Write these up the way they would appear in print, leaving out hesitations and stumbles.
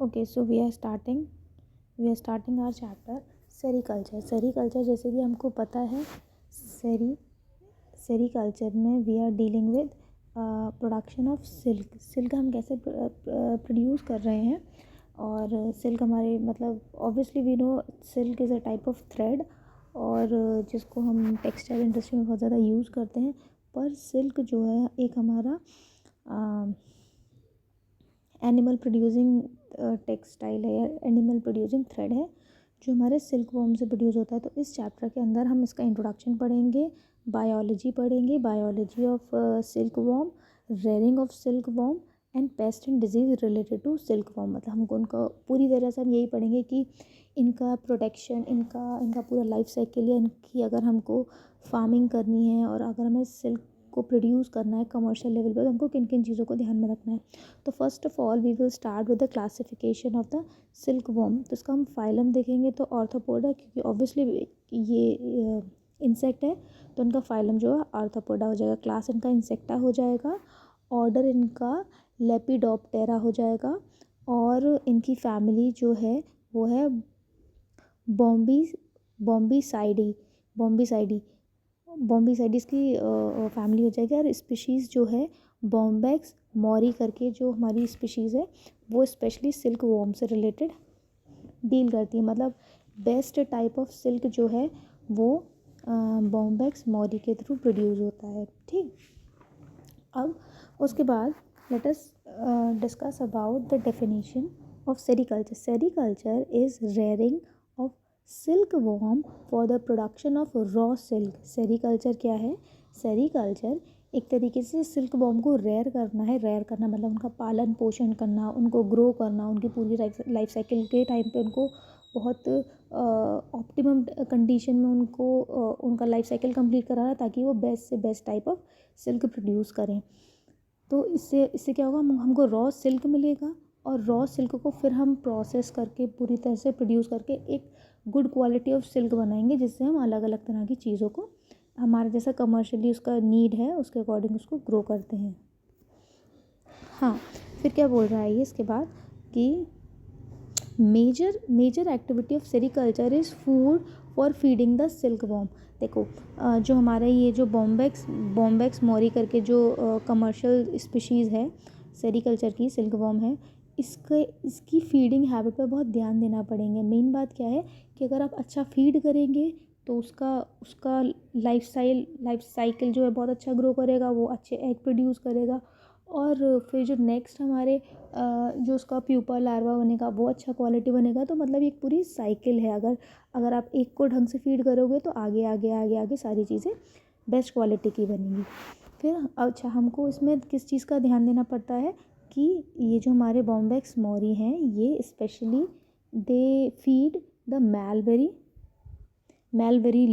Okay, so we are starting our chapter sericulture. Sericulture जैसे कि हमको पता है, सेरीकल्चर में we are dealing with production of silk. Silk हम कैसे प्रोड्यूस कर रहे हैं, और सिल्क हमारे मतलब obviously we know silk is a type of thread, और जिसको हम टेक्सटाइल इंडस्ट्री में बहुत ज़्यादा यूज़ करते हैं। पर सिल्क जो है एक हमारा एनिमल प्रोड्यूसिंग टेक्सटाइल है या एनिमल प्रोड्यूसिंग थ्रेड है, जो हमारे सिल्क वॉर्म से प्रोड्यूस होता है। तो इस चैप्टर के अंदर हम इसका इंट्रोडक्शन पढ़ेंगे, बायोलॉजी पढ़ेंगे, biology of silk worm, rearing of silk worm and pest and disease related to silk worm. मतलब हमको उनका पूरी तरह से हम यही पढ़ेंगे कि इनका प्रोटेक्शन, इनका पूरा लाइफ साइकिल, या इनकी अगर हमको फार्मिंग करनी है और अगर हमें सिल्क को प्रोड्यूस करना है कमर्शियल लेवल पर, तो हमको किन किन चीज़ों को ध्यान में रखना है। तो first of all we will start with the classification of the silk worm. तो इसका हम फाइलम देखेंगे तो ऑर्थोपोडा, क्योंकि ऑब्वियसली ये इंसेक्ट है तो इनका फाइलम जो है आर्थ्रोपोडा हो जाएगा, क्लास इनका इंसेक्टा हो जाएगा, ऑर्डर इनका लेपिडोप्टेरा हो जाएगा, और इनकी फैमिली जो है वो है बॉम्बीसाइडी की फैमिली हो जाएगी। और स्पीशीज़ जो है बॉम्बैक्स मॉरी करके जो हमारी स्पीशीज़ है वो स्पेशली सिल्क वॉर्म से रिलेटेड डील करती है। मतलब बेस्ट टाइप ऑफ सिल्क जो है वो बॉम्बैक्स मॉरी के थ्रू प्रोड्यूस होता है। ठीक, अब उसके बाद let us discuss about the definition of sericulture. Sericulture is rearing of silk warm for the production of raw silk. Sericulture क्या है? सेरीकल्चर एक तरीके से सिल्क वॉर्म को रेयर करना है। रेयर करना मतलब उनका पालन पोषण करना, उनको ग्रो करना, उनकी पूरी लाइफ साइकिल के टाइम पे उनको बहुत ऑप्टिमम कंडीशन में उनका लाइफ साइकिल कंप्लीट कराना, ताकि वो बेस्ट से best type of silk produce करें। तो इससे क्या होगा, हमको रॉ सिल्क मिलेगा, और रॉ सिल्क को फिर हम प्रोसेस करके पूरी तरह से प्रोड्यूस करके एक गुड क्वालिटी ऑफ सिल्क बनाएंगे, जिससे हम अलग अलग तरह की चीज़ों को हमारे जैसा कमर्शियली उसका नीड है उसके अकॉर्डिंग उसको ग्रो करते हैं। हाँ, फिर क्या बोल रहा है ये इसके बाद कि major activity of sericulture is food for feeding the silk worm. देखो जो हमारे ये जो बॉम्बैक्स मॉरी करके जो कमर्शियल स्पीशीज़ है सेरीकल्चर की, सिल्क वॉर्म है, इसकी फीडिंग हैबिट पर बहुत ध्यान देना पड़ेंगे। मेन बात क्या है कि अगर आप अच्छा फीड करेंगे तो उसका लाइफ साइकिल जो है बहुत अच्छा ग्रो करेगा, वो अच्छे एग प्रोड्यूस करेगा, और फिर जो नेक्स्ट हमारे जो उसका प्यूपा लार्वा बनेगा वो अच्छा क्वालिटी बनेगा। तो मतलब एक पूरी साइकिल है। अगर आप एक को ढंग से फीड करोगे तो आगे आगे आगे आगे सारी चीज़ें बेस्ट क्वालिटी की बनेंगी। फिर अच्छा, हमको इसमें किस चीज़ का ध्यान देना पड़ता है कि ये जो हमारे बॉम्बैक्स मॉरी हैं, ये specially they feed the mulberry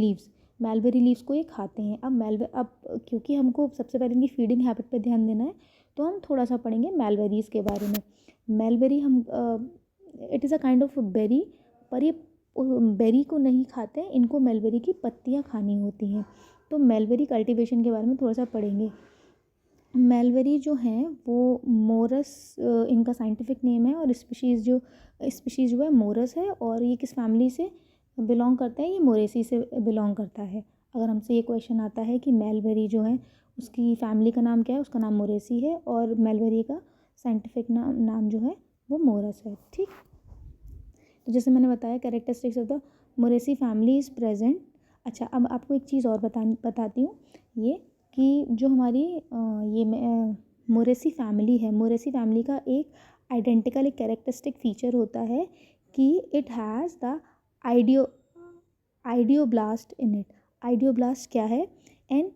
leaves को ये खाते हैं। अब क्योंकि हमको सबसे पहले इनकी फीडिंग हैबिट पे ध्यान देना है, तो हम थोड़ा सा पढ़ेंगे मैलबेरीज़ के बारे में। मैलबेरी हम it is a kind of berry, पर ये बेरी को नहीं खाते हैं, इनको मैलबेरी की पत्तियाँ खानी होती हैं। तो मैलबेरी कल्टीवेशन के बारे में थोड़ा सा पढ़ेंगे। मैलबेरी जो हैं वो मोरस इनका साइंटिफिक नेम है, और स्पीशीज़ जो है मोरस है, और ये किस फैमिली से बिलोंग करता है? ये मोरेसी से बिलोंग करता है। अगर हमसे ये क्वेश्चन आता है कि मैलबेरी जो है उसकी फैमिली का नाम क्या है, उसका नाम मोरेसी है, और मैलबेरी का साइंटिफिक नाम जो है वो मोरस है। ठीक, तो जैसे मैंने बताया characteristics of the Moraceae family is present. अच्छा, अब आपको एक चीज़ और बताती हूँ, ये कि जो हमारी ये मोरेसी फैमिली है, मोरेसी फैमिली का एक आइडेंटिकल एक कैरेक्टरिस्टिक फीचर होता है कि it has the idioblast in it. Idioblast क्या है? An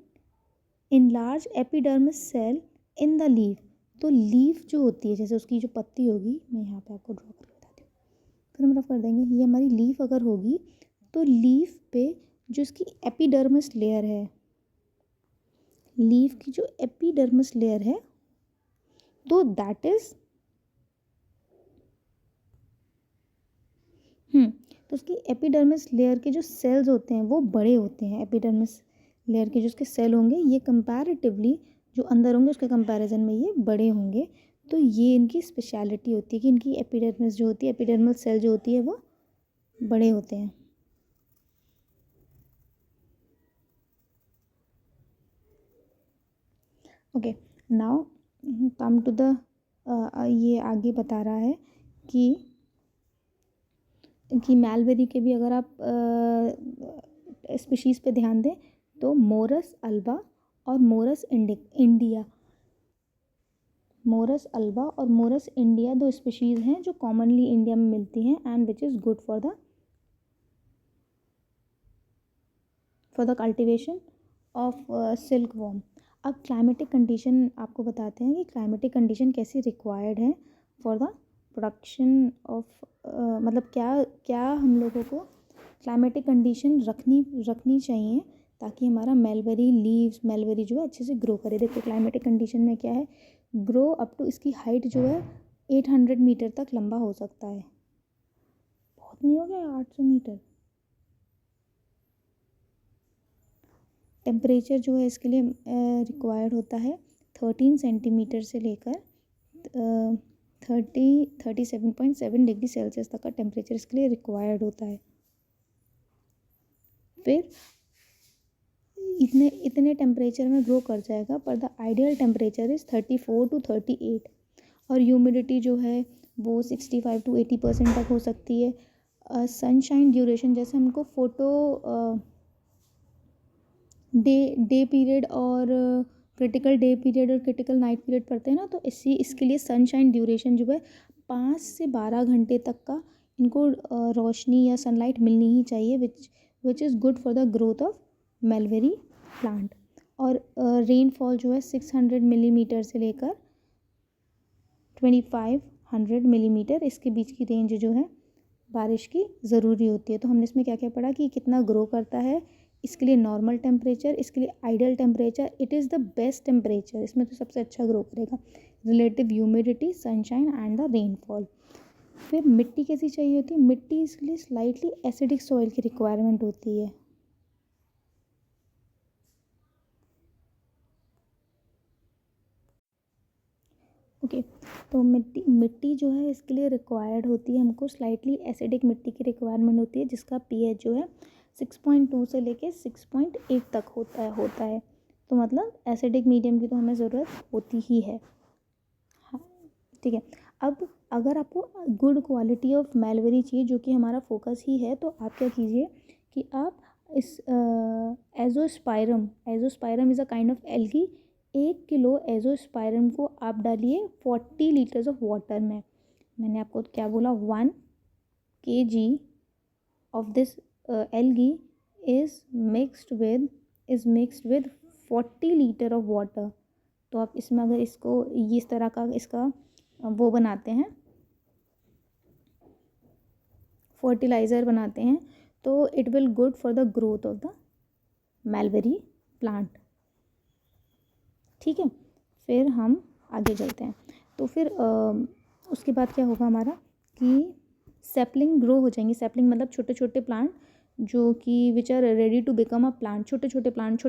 enlarge epidermis cell in the leaf. तो लीफ जो होती है, जैसे उसकी जो पत्ती होगी, मैं यहाँ पे आपको ड्रॉ करके बताती हूँ, फिर हम रफ कर देंगे। ये हमारी लीफ अगर होगी तो लीफ पे जो इसकी एपिडर्मिस लेयर है, लीफ की जो एपिडर्मिस लेयर है, तो दैट इज तो उसकी एपिडर्मिस लेयर के जो सेल्स होते हैं वो बड़े होते हैं। एपिडर्मिस लेयर के जो उसके सेल होंगे ये कंपैरेटिवली जो अंदर होंगे उसके कंपैरिजन में ये बड़े होंगे। तो ये इनकी स्पेशलिटी होती है कि इनकी एपिडर्मिस जो होती है, एपिडर्मल सेल जो होती है वो बड़े होते हैं। Okay, now come to the, ये आगे बता रहा है कि मैलबेरी के भी अगर आप स्पीशीज़ पे ध्यान दें तो मोरस अल्बा और मोरस इंडिया, मोरस अल्बा और मोरस इंडिया दो स्पीशीज़ हैं जो कॉमनली इंडिया में मिलती हैं and which is good for the cultivation of silk warm. अब क्लाइमेटिक कंडीशन आपको बताते हैं कि क्लाइमेटिक कंडीशन कैसी रिक्वायर्ड है फॉर द प्रोडक्शन ऑफ, मतलब क्या क्या हम लोगों को क्लाइमेटिक कंडीशन रखनी चाहिए ताकि हमारा मलबेरी लीव्स, मलबेरी जो है अच्छे से ग्रो करे। देखो क्लाइमेटिक कंडीशन में क्या है, ग्रो अप टू, इसकी हाइट जो है 800 मीटर तक लंबा हो सकता है। बहुत नहीं हो गया 800 मीटर। टेम्परेचर जो है इसके लिए रिक्वायर्ड होता है 13 सेंटीमीटर से लेकर 37.7 डिग्री सेल्सियस तक का टेम्परेचर इसके लिए रिक्वायर्ड होता है। फिर इतने टेम्परेचर में ग्रो कर जाएगा, पर the ideal temperature is 34 to 38 और ह्यूमिडिटी जो है वो 65 to 80% तक हो सकती है। सनशाइन ड्यूरेशन, जैसे हमको फोटो डे पीरियड और क्रिटिकल डे पीरियड और क्रिटिकल नाइट पीरियड पढ़ते हैं ना, तो इसके लिए सनशाइन ड्यूरेशन जो है 5 से 12 घंटे तक का इनको रोशनी या सनलाइट मिलनी ही चाहिए, which is good for the growth of mulberry plant. और रेनफॉल जो है 600 मिलीमीटर से लेकर 2500 मिलीमीटर, इसके बीच की रेंज जो है बारिश की ज़रूरी होती है। तो हमने इसमें क्या क्या पढ़ा कि कितना ग्रो करता है, इसके लिए नॉर्मल टेम्परेचर, इसके लिए ideal temperature, it is the best temperature, इसमें तो सबसे अच्छा ग्रो करेगा, relative humidity, sunshine and the rainfall. फिर मिट्टी कैसी चाहिए होती है, मिट्टी इसके लिए स्लाइटली एसिडिक सॉइल की रिक्वायरमेंट होती है। ओके, तो मिट्टी जो है इसके लिए रिक्वायर्ड होती है, हमको स्लाइटली एसिडिक मिट्टी की रिक्वायरमेंट होती है जिसका पीएच जो है 6.2 से लेके 6.8 तक होता है। तो मतलब एसिडिक मीडियम की तो हमें ज़रूरत होती ही है। हाँ, ठीक है। अब अगर आपको गुड क्वालिटी ऑफ मलबेरी चाहिए, जो कि हमारा फोकस ही है, तो आप क्या कीजिए कि आप इस azospirillum is a kind of algae, 1 kilo azospirillum को आप डालिए 40 लीटर्स ऑफ वाटर में। मैंने आपको क्या बोला, 1 kg of this algae is mixed with 40 litre of water. तो आप इसमें अगर इसको इस तरह का इसका वो बनाते हैं, फर्टिलाइज़र बनाते हैं, तो it will good for the growth of the mulberry plant. ठीक है, फिर हम आगे चलते हैं। तो फिर उसके बाद क्या होगा हमारा कि सैपलिंग ग्रो हो जाएंगे। सैपलिंग मतलब छोटे छोटे प्लांट जो कि which are ready to become a plant, छोटे plants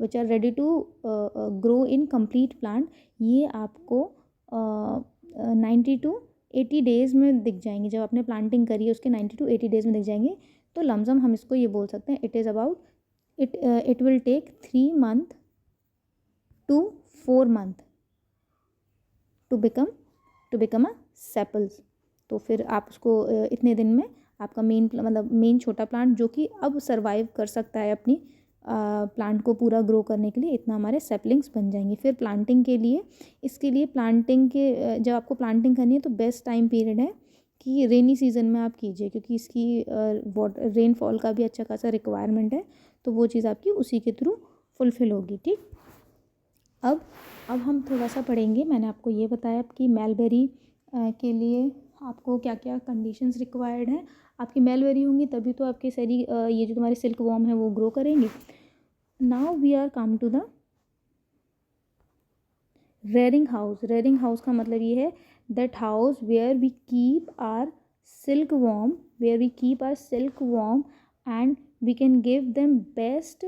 which are ready to grow in complete plant. ये आपको 90 to 80 डेज़ में दिख जाएंगे। जब आपने प्लांटिंग करी है उसके 90 to 80 डेज़ में दिख जाएंगे। तो लमसम हम इसको ये बोल सकते हैं, it will take 3 month to 4 month to become a saplings. तो फिर आप उसको इतने दिन में आपका मेन छोटा प्लांट जो कि अब सर्वाइव कर सकता है अपनी प्लांट को पूरा ग्रो करने के लिए, इतना हमारे सेपलिंग्स बन जाएंगे। फिर प्लांटिंग के लिए, इसके लिए प्लांटिंग के जब आपको प्लांटिंग करनी है तो बेस्ट टाइम पीरियड है कि रेनी सीजन में आप कीजिए, क्योंकि इसकी रेनफॉल का भी अच्छा खासा रिक्वायरमेंट है, तो वो चीज़ आपकी उसी के थ्रू फुलफ़िल होगी। ठीक, अब हम थोड़ा सा पढ़ेंगे। मैंने आपको ये बताया कि मलबेरी के लिए आपको क्या क्या कंडीशंस रिक्वायर्ड हैं। आपकी मलबेरी होंगी तभी तो आपके सारी ये जो तुम्हारे सिल्क वॉर्म है वो ग्रो करेंगे। Now we are come to the rearing house. Rearing house का मतलब ये है that house where we keep our silk worm, and we can give them best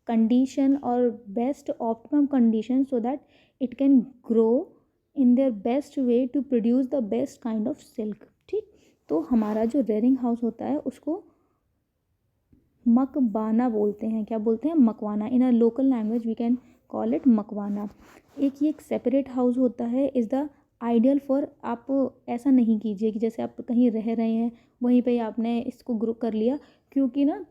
condition or best optimum condition so that it can grow in their best way to produce the best kind of silk. ठीक, तो हमारा जो rearing house होता है उसको मकबाना बोलते हैं। क्या बोलते हैं? मकवाना। In a local language we can call it मकवाना। एक ये एक सेपरेट हाउस होता है, इज़ द आइडियल फॉर, आप ऐसा नहीं कीजिए कि जैसे आप कहीं रह रहे हैं वहीं पे ही आपने इसको ग्रो कर लिया, क्योंकि ना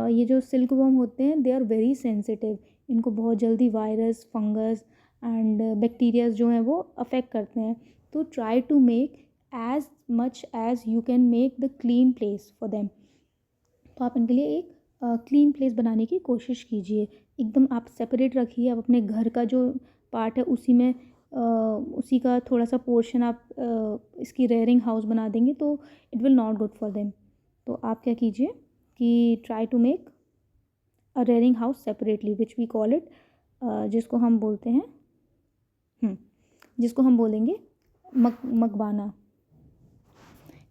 ये जो सिल्क वर्म होते हैं दे आर वेरी सेंसिटिव। इनको बहुत जल्दी वायरस, फंगस एंड बैक्टीरियाज जो हैं वो अफेक्ट करते हैं। तो try to make as much as you can make the clean place for them. तो आप इनके लिए एक क्लीन प्लेस बनाने की कोशिश कीजिए। एकदम आप सेपरेट रखिए। आप अपने घर का जो पार्ट है उसी में उसी का थोड़ा सा पोर्शन आप इसकी रेयरिंग हाउस बना देंगे तो it will not good for them. तो आप क्या कीजिए कि try to make a rearing house separately which we call it, जिसको हम बोलते हैं जिसको हम बोलेंगे मकबाना।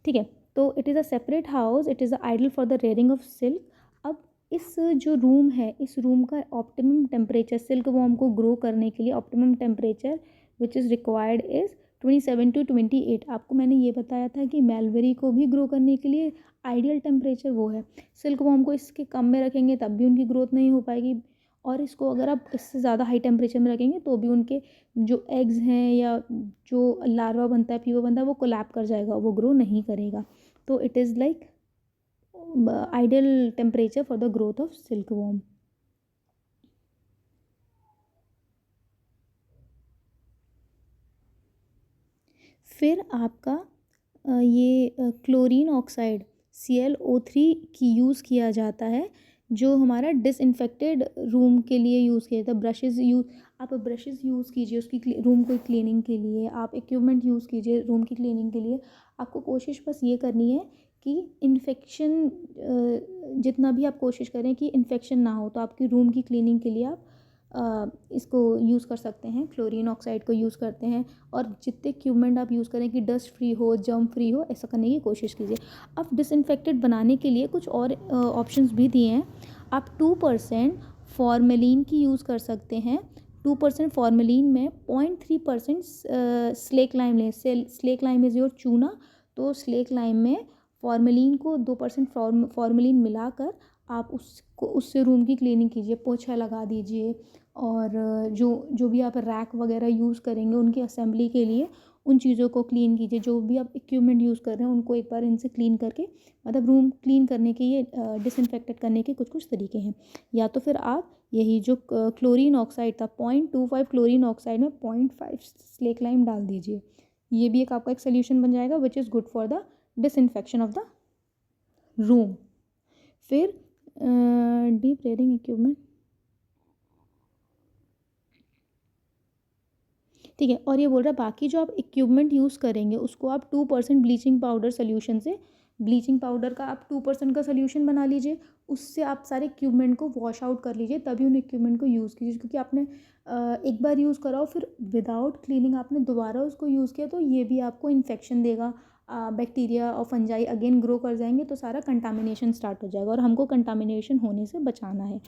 ठीक है, तो it is a separate house, it is a ideal for the rearing of silk. अब इस जो रूम है, इस रूम का ऑप्टिमम टेम्परेचर सिल्क वॉर्म को ग्रो करने के लिए optimum temperature which is required is 27 to 28। आपको मैंने ये बताया था कि मलबेरी को भी ग्रो करने के लिए आइडियल टेम्परेचर वो है। सिल्क वॉर्म को इसके कम में रखेंगे तब भी उनकी ग्रोथ नहीं हो पाएगी, और इसको अगर आप इससे ज़्यादा हाई टेम्परेचर में रखेंगे तो भी उनके जो एग्स हैं या जो लार्वा बनता है, प्यूपा बनता है, वो कोलैप कर जाएगा, वो ग्रो नहीं करेगा। तो it is like ideal temperature for the growth of silk warm. फिर आपका ये क्लोरीन ऑक्साइड ClO3 की यूज़ किया जाता है, जो हमारा डिसइंफेक्टेड रूम के लिए यूज़ किया जाता है। ब्रशेज़ यूज़, आप ब्रशेज़ यूज़ कीजिए उसकी रूम को क्लीनिंग के लिए, आप इक्विपमेंट यूज़ कीजिए रूम की क्लीनिंग के लिए। आपको कोशिश बस ये करनी है कि इन्फेक्शन, जितना भी आप कोशिश करें कि इन्फेक्शन ना हो, तो आपकी रूम की क्लीनिंग के लिए आप इसको यूज़ कर सकते हैं, क्लोरीन ऑक्साइड को यूज़ करते हैं। और जितने इक्विपमेंट आप यूज़ करें कि डस्ट फ्री हो, जर्म फ्री हो, ऐसा करने की कोशिश कीजिए। अब डिसइंफेक्टेड बनाने के लिए कुछ और ऑप्शंस भी दिए हैं। आप 2% फॉर्मेलिन की यूज़ कर सकते हैं। 2% फॉर्मेलिन में 0.3% स्लेक लाइम लें। स्लेक लाइम इज़ योर चूना, तो स्लेक लाइम में फॉर्मेलिन को 2% फॉर्मेलिन मिलाकर आप उसको उससे रूम की क्लीनिंग कीजिए, पोछा लगा दीजिए। और जो भी आप रैक वगैरह यूज़ करेंगे उनकी असेंबली के लिए उन चीज़ों को क्लीन कीजिए। जो भी आप इक्विपमेंट यूज़ कर रहे हैं उनको एक बार इनसे क्लीन करके, मतलब रूम क्लीन करने के, ये डिसइंफेक्टेड करने के कुछ कुछ तरीके हैं। या तो फिर आप यही जो क्लोरीन ऑक्साइड था 0.25 क्लोरीन ऑक्साइड में 0.5 स्लेक लाइम डाल दीजिए। ये भी एक आपका एक सोल्यूशन बन जाएगा which is good for the disinfection of the room. फिर डीप रेयरिंग इक्विपमेंट, ठीक है। और ये बोल रहा है बाकी जो आप इक्विपमेंट यूज़ करेंगे उसको आप 2% ब्लीचिंग पाउडर सोल्यूशन से, ब्लीचिंग पाउडर का आप 2% का सोल्यूशन बना लीजिए, उससे आप सारे इक्विपमेंट को वॉश आउट कर लीजिए, तभी उन इक्विपमेंट को यूज़ कीजिए। क्योंकि आपने एक बार यूज़ करा हो फिर विदाउट क्लीनिंग आपने दोबारा उसको यूज़ किया तो ये भी आपको इन्फेक्शन देगा। बैक्टीरिया और फंजाई अगेन ग्रो कर जाएंगे तो सारा कंटामिनेशन स्टार्ट हो जाएगा, और हमको कंटामिनेशन होने से बचाना है।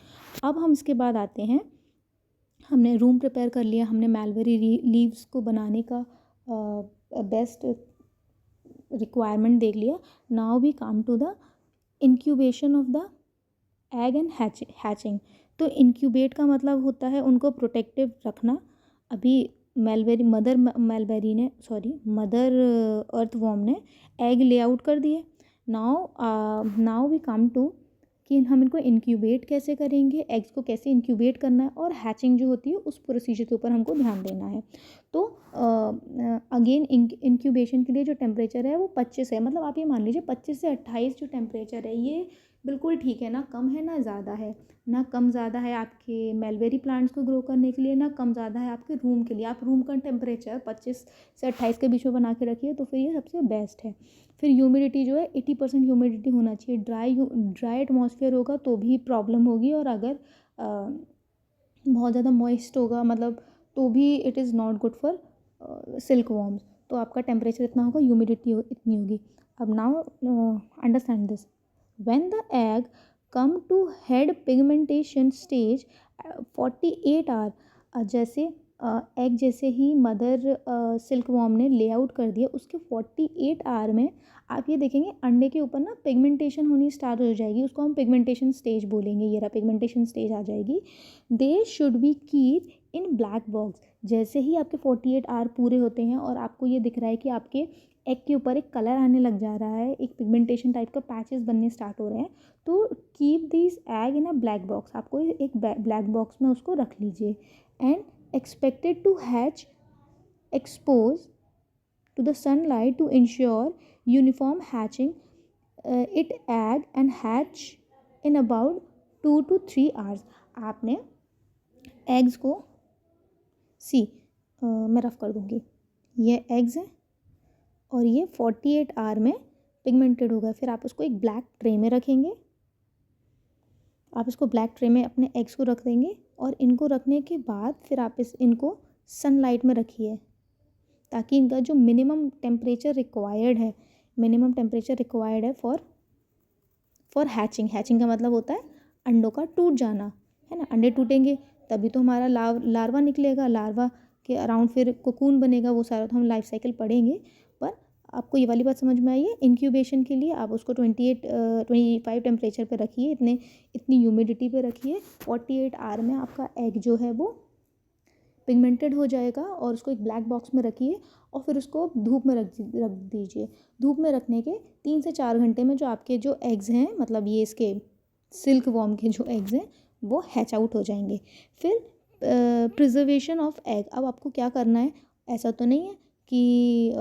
अब हम इसके बाद आते हैं, हमने रूम प्रिपेयर कर लिया, हमने मलबेरी लीव्स को बनाने का बेस्ट रिक्वायरमेंट देख लिया। Now we come to the incubation of the egg and hatching. तो इंक्यूबेट का मतलब होता है उनको प्रोटेक्टिव रखना। अभी मदर अर्थवॉर्म ने एग लेआउट कर दिए। नाउ वी कम टू कि हम इनको इंक्यूबेट कैसे करेंगे, एग्स को कैसे इंक्यूबेट करना है, और हैचिंग जो होती है उस प्रोसीजर के ऊपर हमको ध्यान देना है। तो अगेन इंक्यूबेशन के लिए जो टेम्परेचर है वो 25 है। मतलब आप ये मान लीजिए 25 से 28 जो टेम्परेचर है ये बिल्कुल ठीक है, ना कम है ना ज़्यादा है। ना कम ज़्यादा है आपके मलबेरी प्लांट्स को ग्रो करने के लिए, ना कम ज़्यादा है आपके रूम के लिए। आप रूम का टेम्परेचर 25 से 28 के बीच में बना के रखिए तो फिर ये सबसे बेस्ट है। फिर ह्यूमिडिटी जो है 80% ह्यूमिडिटी होना चाहिए। ड्राई एटमॉस्फेयर होगा तो भी प्रॉब्लम होगी, और अगर बहुत ज़्यादा मॉइस्ट होगा मतलब तो भी it is not good for silk worms. तो आपका टेम्परेचर इतना होगा, ह्यूमिडिटी इतनी होगी। अब now understand this, when the egg come to head pigmentation stage 48 hour, जैसे एग जैसे ही मदर सिल्क वॉर्म ने लेआउट कर दिया, उसके 48 आवर में आप ये देखेंगे अंडे के ऊपर ना पिगमेंटेशन होनी स्टार्ट हो जाएगी। उसको हम पिगमेंटेशन स्टेज बोलेंगे। ये रहा पिगमेंटेशन स्टेज आ जाएगी। They should be keep in black box. जैसे ही आपके 48 आवर पूरे होते हैं और आपको ये दिख रहा है कि आपके एग के ऊपर एक कलर आने लग जा रहा है, एक पिगमेंटेशन टाइप का पैचेस बनने स्टार्ट हो रहे हैं, तो keep this egg in a black box. आपको एक ब्लैक बॉक्स में उसको रख लीजिए। And expected to hatch exposed to the sunlight to ensure uniform hatching. It egg and hatch in about 2 to 3 hours. आपने एग्स को मैं रफ कर दूँगी। ये एग्स हैं और ये 48 आवर में पिगमेंटेड होगा। फिर आप उसको एक ब्लैक ट्रे में रखेंगे। आप इसको ब्लैक ट्रे में अपने एग्स को रख देंगे और इनको रखने के बाद फिर आप इनको सनलाइट में रखिए, ताकि इनका जो मिनिमम टेम्परेचर रिक्वायर्ड है फॉर हैचिंग। हैचिंग का मतलब होता है अंडों का टूट जाना, है ना। अंडे टूटेंगे तभी तो हमारा लार्वा निकलेगा। लार्वा के अराउंड फिर कोकून बनेगा। वो सारा तो हम लाइफ साइकिल पढ़ेंगे, पर आपको ये वाली बात समझ में आई है। इंक्यूबेशन के लिए आप उसको 25 टेम्परेचर पे रखिए, इतनी ह्यूमिडिटी पे रखिए। 48 आवर में आपका एग जो है वो पिगमेंटेड हो जाएगा। और उसको एक ब्लैक बॉक्स में रखिए और फिर उसको धूप में रख दीजिए। धूप में रखने के 3 से 4 घंटे में जो आपके जो एग्स हैं, मतलब ये इसके सिल्क वॉर्म के जो एग्स हैं, वो हैच आउट हो जाएंगे। फिर प्रिजर्वेशन ऑफ एग। अब आपको क्या करना है, ऐसा तो नहीं है कि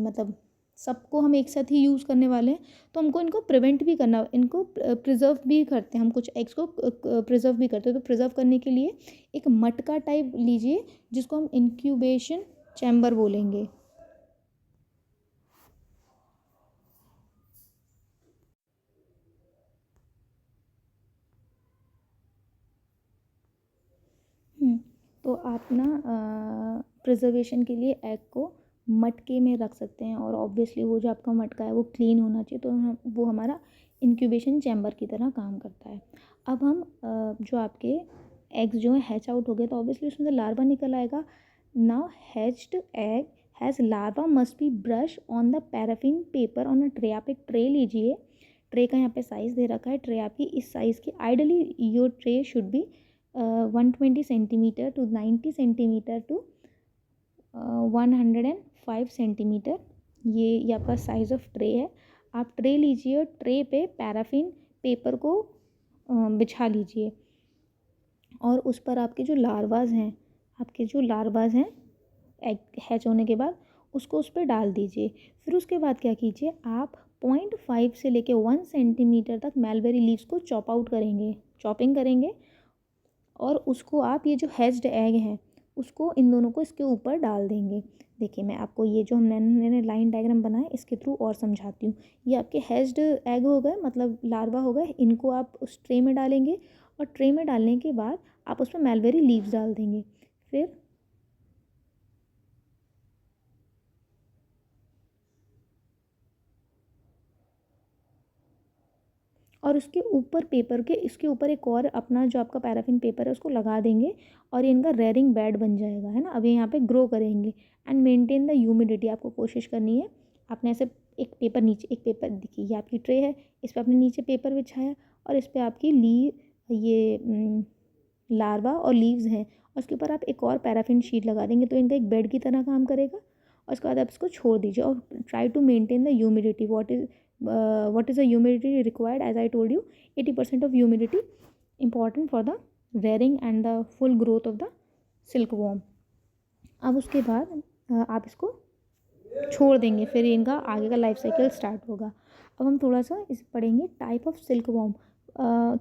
मतलब सबको हम एक साथ ही यूज़ करने वाले हैं, तो हमको इनको प्रिवेंट भी करना, इनको प्रिजर्व भी करते हैं। हम कुछ एग्स को प्रिजर्व भी करते हैं। तो प्रिजर्व करने के लिए एक मटका टाइप लीजिए, जिसको हम इंक्यूबेशन चैम्बर बोलेंगे। तो आप ना प्रिजर्वेशन के लिए एग को मटके में रख सकते हैं। और ऑब्वियसली वो जो आपका मटका है वो क्लीन होना चाहिए, तो वो हमारा इंक्यूबेशन चैम्बर की तरह काम करता है। अब हम जो आपके एग्स जो है हैच आउट हो गए, तो ऑब्वियसली उसमें से लार्वा निकल आएगा। Now hatched egg has larva must be brush on the paraffin paper on a tray. आप एक ट्रे लीजिए। ट्रे का यहाँ पे साइज़ दे रखा है। ट्रे आपकी इस साइज़ की, ideally your tray should be 120 centimetre to 90 centimetre to 105 centimetre. ये आपका साइज़ ऑफ ट्रे है। आप ट्रे लीजिए और ट्रे पे पैराफिन पेपर को बिछा लीजिए और उस पर आपके जो लार्वाज हैं एग हैच होने के बाद उसको उस पर डाल दीजिए। फिर उसके बाद क्या कीजिए, आप 0.5 से लेके 1 सेंटीमीटर तक मलबेरी लीव्स को चॉपिंग करेंगे और उसको आप ये जो हैच्ड एग हैं उसको इन दोनों को इसके ऊपर डाल देंगे। देखिए, मैं आपको ये जो हमने लाइन डायग्राम बनाया इसके थ्रू और समझाती हूँ। ये आपके हैच्ड एग हो गए, मतलब लार्वा हो गए। इनको आप उस ट्रे में डालेंगे और ट्रे में डालने के बाद आप उसमें मलबेरी लीव्स डाल देंगे। फिर और इसके ऊपर एक और अपना जो आपका पैराफिन पेपर है उसको लगा देंगे और ये इनका रेयरिंग बेड बन जाएगा, है ना। अब ये यहाँ पे ग्रो करेंगे। And maintain the humidity. आपको कोशिश करनी है, आपने ऐसे एक पेपर देखिए, ये आपकी ट्रे है, इस पर आपने नीचे पेपर बिछाया और इस पर आपकी लार्वा और लीव्स हैं और उसके ऊपर आप एक और पैराफिन शीट लगा देंगे, तो इनका एक बेड की तरह काम करेगा। और उसके बाद आप इसको छोड़ दीजिए और try to maintain the humidity. what is the humidity required? As I told you, 80% of humidity important for the rearing and the full growth of the silkworm. अब उसके बाद आप इसको छोड़ देंगे, फिर इनका आगे का लाइफ साइकिल स्टार्ट होगा। अब हम थोड़ा सा इस पढ़ेंगे टाइप ऑफ सिल्कवॉर्म।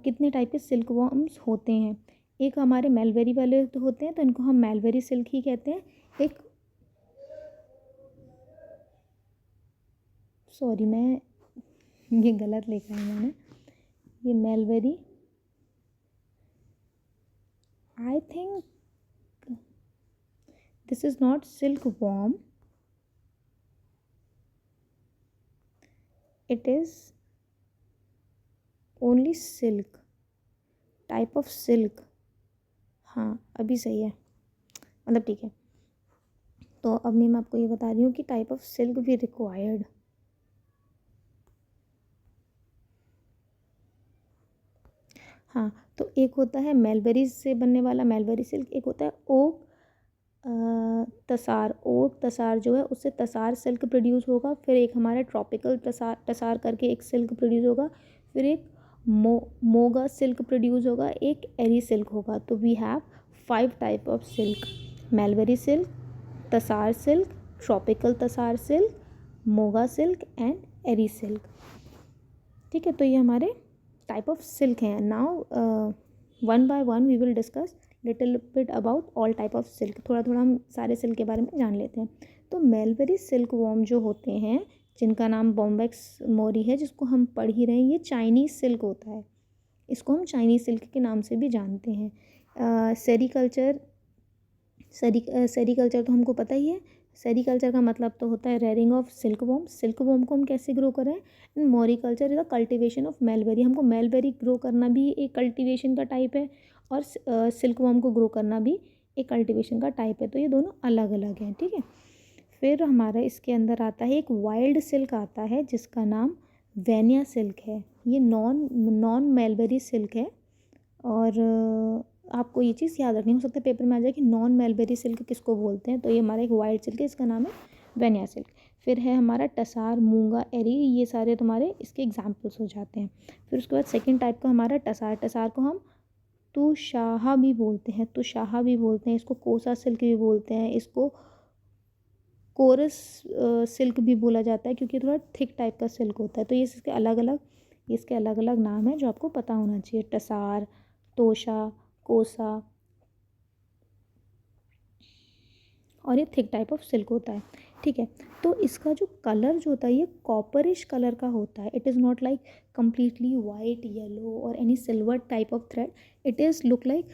कितने टाइप के सिल्कवॉर्म्स होते हैं। एक हमारे मलबेरी वाले तो होते हैं, तो इनको हम मलबेरी सिल्क ही कहते हैं। एक सॉरी, मैं ये गलत लिखा है मैंने। ये mulberry, I think this is not silk worm, it is only silk, type of silk. हाँ, अभी सही है। मतलब ठीक है। तो अब मैं आपको ये बता रही हूँ कि टाइप ऑफ सिल्क भी रिक्वायर्ड। हाँ, तो एक होता है मलबरी से बनने वाला मलबरी सिल्क, एक होता है ओक तसार। ओक तसार जो है उससे तसार सिल्क प्रोड्यूस होगा। फिर एक हमारा ट्रॉपिकल तसार तसार करके एक सिल्क प्रोड्यूस होगा। फिर एक मोगा सिल्क प्रोड्यूस होगा, एक एरी सिल्क होगा। तो we have 5 type of silk, mulberry silk, tasar silk, tropical tasar silk, muga silk and eri silk. ठीक है, तो ये हमारे टाइप ऑफ सिल्क हैं। Now one by one we will discuss little bit about all type of silk. थोड़ा थोड़ा हम सारे सिल्क के बारे में जान लेते हैं। तो मलबरी सिल्क वॉर्म जो होते हैं, जिनका नाम बॉम्बेक्स मोरी है, जिसको हम पढ़ ही रहे हैं, ये चाइनीज़ सिल्क होता है। इसको हम चाइनीज़ सिल्क के नाम से भी जानते हैं। सेरीकल्चर तो हमको पता ही है। सेरीकल्चर का मतलब तो होता है rearing of silk warm. Silk worm को हम कैसे ग्रो करें? And moriculture is the cultivation of mulberry. हमको मलबरी ग्रो करना भी एक कल्टीवेशन का टाइप है, और सिल्क वॉर्म को ग्रो करना भी एक कल्टीवेशन का टाइप है। तो ये दोनों अलग अलग हैं, ठीक है। फिर हमारा इसके अंदर आता है एक वाइल्ड सिल्क आता है, जिसका नाम वेनिया सिल्क है। ये नॉन मलबरी सिल्क है। और आपको ये चीज़ याद रखनी, हो सकता है पेपर में आ जाए कि नॉन मलबेरी सिल्क किसको बोलते हैं। तो ये हमारा एक वाइट सिल्क है, इसका नाम है वेनिया सिल्क। फिर है हमारा टसार, मूंगा, एरी, ये सारे तुम्हारे इसके एग्जाम्पल्स हो जाते हैं। फिर उसके बाद सेकंड टाइप का हमारा टसार। टसार को हम तुशाहा भी बोलते हैं, तुशाहा भी बोलते हैं, इसको कोसा सिल्क भी बोलते हैं, इसको कोरस सिल्क भी बोला जाता है, क्योंकि थोड़ा थिक टाइप का सिल्क होता है। तो ये इसके अलग अलग नाम है जो आपको पता होना चाहिए। टसार, तोशा, कोसा, और ये थिक टाइप ऑफ सिल्क होता है, ठीक है। तो इसका जो कलर जो होता है ये कॉपरिश कलर का होता है। It is not like completely white, yellow और any silver type of thread. It is look like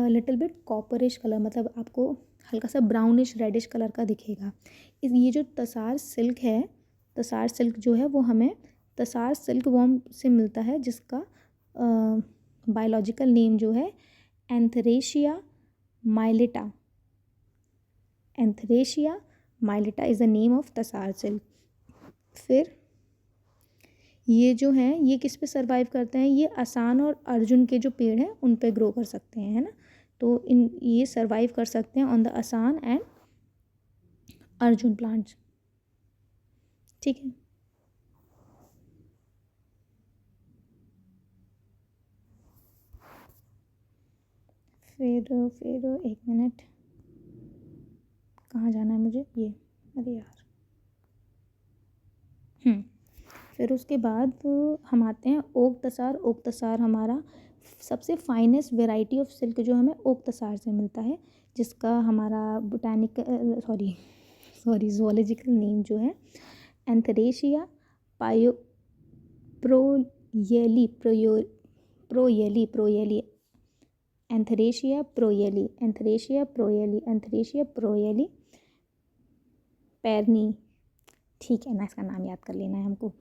little bit copperish colour, मतलब आपको हल्का सा ब्राउनिश रेडिश कलर का दिखेगा। ये जो तसार सिल्क है, तसार सिल्क जो है वो हमें तसार सिल्क वॉर्म से मिलता है, जिसका बायोलॉजिकल नेम जो है Antheraea mylitta. Antheraea mylitta is the name of tasar silk. फिर ये जो हैं ये किस पे सर्वाइव करते हैं? ये आसान और अर्जुन के जो पेड़ हैं उन पे ग्रो कर सकते हैं, है ना। तो ये सर्वाइव कर सकते हैं ऑन द आसान एंड अर्जुन प्लांट्स, ठीक है। फिर एक मिनट, कहाँ जाना है मुझे? ये, अरे यार। फिर उसके बाद हम आते हैं ओक तसार। ओक तसार हमारा सबसे फाइनेस्ट वेराइटी ऑफ सिल्क जो हमें ओक तसार से मिलता है, जिसका हमारा ज़ूलॉजिकल नेम जो है एंथरेशिया पायो प्रोयेली प्रोयेली एंथरेशिया प्रोयेली पैरनी, ठीक है ना, इसका नाम याद कर लेना है हमको।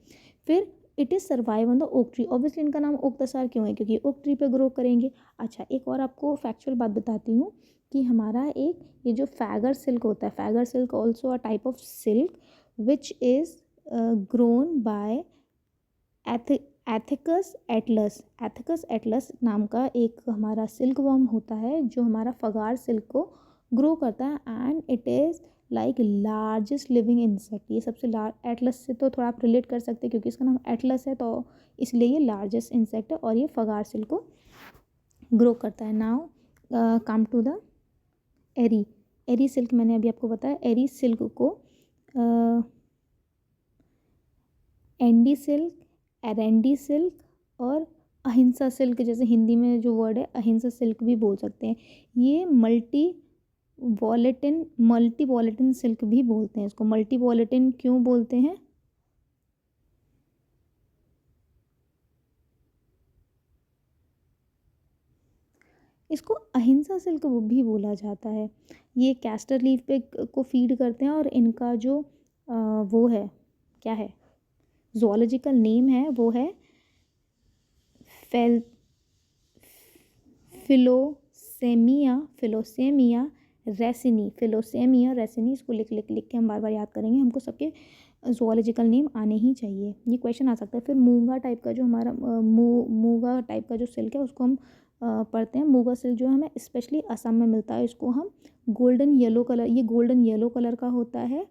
फिर it is survive on the oak tree. Obviously इनका नाम ओक तसार क्यों है? क्योंकि ओक ट्री पे ग्रो करेंगे। अच्छा, एक और आपको फैक्चुअल बात बताती हूँ कि हमारा एक ये जो फैगर सिल्क होता है, fagara silk also a type of silk which is grown by Attacus Atlas नाम का एक हमारा सिल्क वॉर्म होता है, जो हमारा फगार सिल्क को ग्रो करता है। And it is like largest living insect. ये सबसे लार्ज, एटलस से तो थोड़ा आप रिलेट कर सकते हैं क्योंकि इसका नाम एटलस है, तो इसलिए ये लार्जेस्ट इंसेक्ट है और ये फगार सिल्क को ग्रो करता है। Now come to the eri silk. मैंने अभी आपको बताया एरी सिल्क को एंडी सिल्क, एरेंडी सिल्क और अहिंसा सिल्क, जैसे हिंदी में जो वर्ड है अहिंसा सिल्क भी बोल सकते हैं। ये मल्टी वॉलेटिन सिल्क भी बोलते हैं इसको। मल्टी वॉलेटिन क्यों बोलते हैं? इसको अहिंसा सिल्क भी बोला जाता है। ये कैस्टर लीफ पे को फीड करते हैं, और इनका जो वो है, क्या है, ज़ूलॉजिकल नेम है, वो है फिलोसेमिया रेसिनी, फिलोसेमिया रेसिनी, इसको लिख लिख लिख के हम बार बार याद करेंगे, हमको सबके ज़ूलॉजिकल नेम आने ही चाहिए, ये क्वेश्चन आ सकता है। फिर मूंगा टाइप का जो हमारा मूंगा टाइप का जो सिल्क है उसको हम पढ़ते हैं। मूंगा सिल्क जो है हमें स्पेशली असम में मिलता है, इसको हम गोल्डन येलो कलर, ये गोल्डन येलो कलर का होता है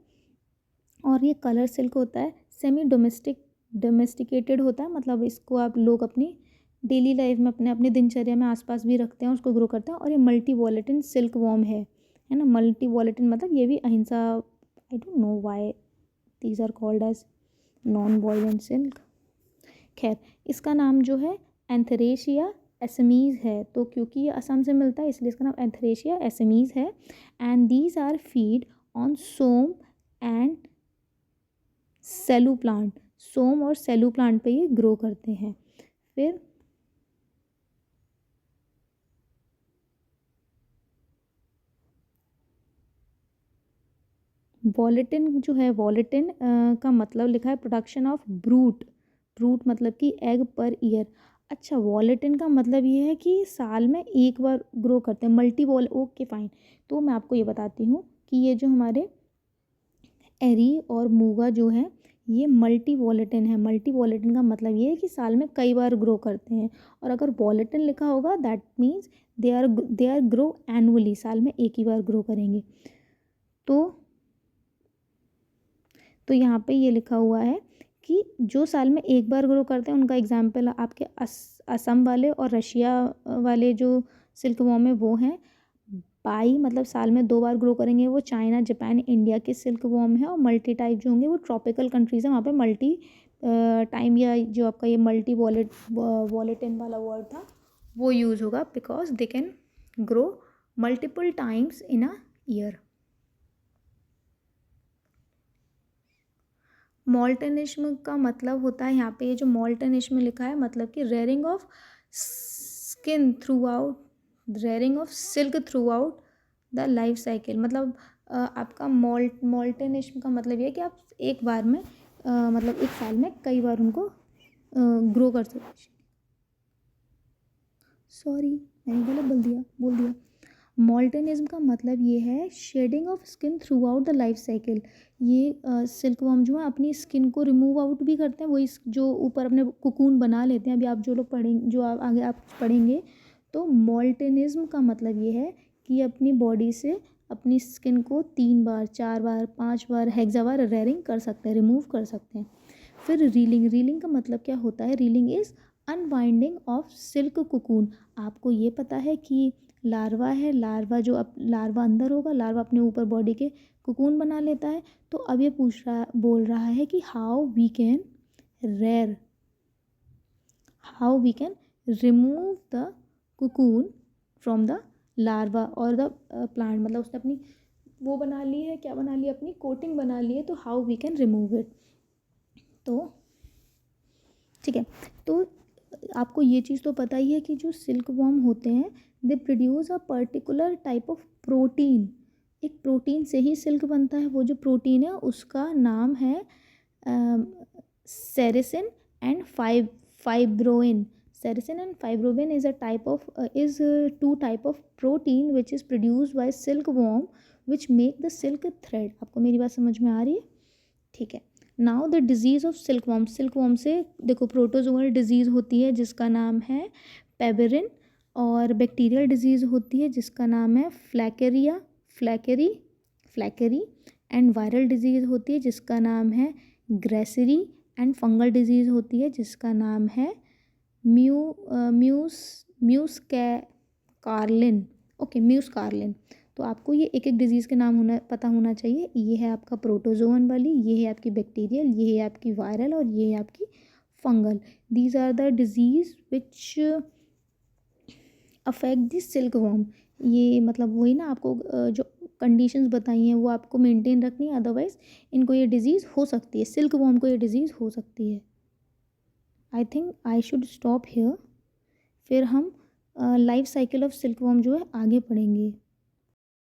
और ये कलर सिल्क होता है। सेमी डोमेस्टिकेटेड होता है, मतलब इसको आप लोग अपनी डेली लाइफ में अपने अपने दिनचर्या में आसपास भी रखते हैं, उसको ग्रो करते हैं। और ये मल्टी वॉलेटिन सिल्क वॉर्म है ना। मल्टी वॉलेटिन मतलब ये भी ahimsa, I don't know why these are called as non violent silk. खैर, इसका नाम जो है एंथरेशिया एसमीज है, तो क्योंकि ये असम से मिलता है इसलिए इसका नाम एंथरेशिया एसमीज है। And these are feed on som and soalu plant, सोम और सेलू प्लांट पे ये ग्रो करते हैं। फिर वॉलेटिन जो है, वॉलेटिन का मतलब लिखा है प्रोडक्शन ऑफ ब्रूट, ब्रूट मतलब कि एग पर ईयर। अच्छा, वॉलेटिन का मतलब ये है कि साल में एक बार ग्रो करते हैं, मल्टी वॉल, ओके फाइन। तो मैं आपको ये बताती हूँ कि ये जो हमारे एरी और मूगा जो है ये मल्टी वॉलेटिन है। मल्टी वॉलेटिन का मतलब ये है कि साल में कई बार ग्रो करते हैं। और अगर वॉलेटिन लिखा होगा that means they are grow annually, साल में एक ही बार ग्रो करेंगे। तो यहाँ पे ये लिखा हुआ है कि जो साल में एक बार ग्रो करते हैं उनका एग्जाम्पल आपके असम वाले और रशिया वाले जो सिल्क वॉर्म है वो हैं। बाई मतलब साल में 2 बार ग्रो करेंगे, वो चाइना, जापान, इंडिया के सिल्क वॉर्म है। और मल्टी टाइप जो होंगे वो ट्रॉपिकल कंट्रीज़ हैं, वहाँ पे मल्टी टाइम या जो आपका ये मल्टी वॉलेटिन वाला वर्ड था वो यूज़ होगा, because they can grow multiple times in a year. मॉल्टनिज्म का मतलब होता है, यहाँ पे ये जो मॉल्टनिज्म लिखा है मतलब कि rearing of skin through out, rearing of silk through out the life cycle. मतलब आपका मॉल्टनिज्म का मतलब ये है कि आप एक बार में मतलब एक साल में कई बार उनको ग्रो कर सकते। सॉरी, मैंने गलत बोल दिया। मॉल्टनिज्म का मतलब ये है shedding of skin through out the life cycle. ये सिल्क वर्म जो है अपनी स्किन को रिमूव आउट भी करते हैं, वही जो ऊपर अपने कुकून बना लेते हैं। अभी आप जो लोग पढ़ेंगे, जो आप आगे आप पढ़ेंगे, तो मॉल्टनिज्म का मतलब ये है कि अपनी बॉडी से अपनी स्किन को 3 बार, 4 बार, 5 बार, हेक्साबार रेयरिंग कर सकते हैं, रिमूव कर सकते हैं। फिर रीलिंग, रीलिंग का मतलब क्या होता है? Reeling is unwinding of silk cocoon. आपको ये पता है कि लार्वा है, लार्वा जो लार्वा अंदर होगा, लार्वा अपने ऊपर बॉडी के कुकून बना लेता है। तो अब ये बोल रहा है कि how we can remove the cocoon from the larva और द प्लांट। मतलब उसने अपनी वो बना ली है, क्या बना ली है, अपनी कोटिंग बना ली है, तो how we can remove it. तो ठीक है, तो आपको ये चीज़ तो पता ही है कि जो सिल्क वॉर्म होते हैं they produce a particular type of protein. एक प्रोटीन से ही सिल्क बनता है, वो जो प्रोटीन है उसका नाम है sericin and fibroin. Sericin and fibroin is two type of protein which is produced by silk worm which make the silk thread. आपको मेरी बात समझ में आ रही है? ठीक है। Now the disease of silk warm, silk worm से देखो प्रोटोजोअल डिजीज़ होती है जिसका नाम है पेबरिन, और बैक्टीरियल डिजीज़ होती है जिसका नाम है फ्लैकेरी, एंड वायरल डिजीज़ होती है जिसका नाम है ग्रेसरी, एंड फंगल डिजीज़ होती है जिसका नाम है म्यूस्कारलिन। ओके, म्यूस्कारलिन। तो आपको ये एक एक डिजीज़ के नाम पता होना चाहिए। ये है आपका प्रोटोजोअन वाली, ये है आपकी बैक्टीरियल, ये है आपकी वायरल, और ये है आपकी fungal. These are the disease which affect the silk worm. ये मतलब वही ना, आपको जो कंडीशंस बताई हैं वो आपको मेंटेन रखनी है, अदरवाइज़ इनको ये डिज़ीज़ हो सकती है, सिल्क वॉर्म को ये डिज़ीज़ हो सकती है। I think I should stop here, फिर हम life cycle of silk warm जो है आगे पढ़ेंगे।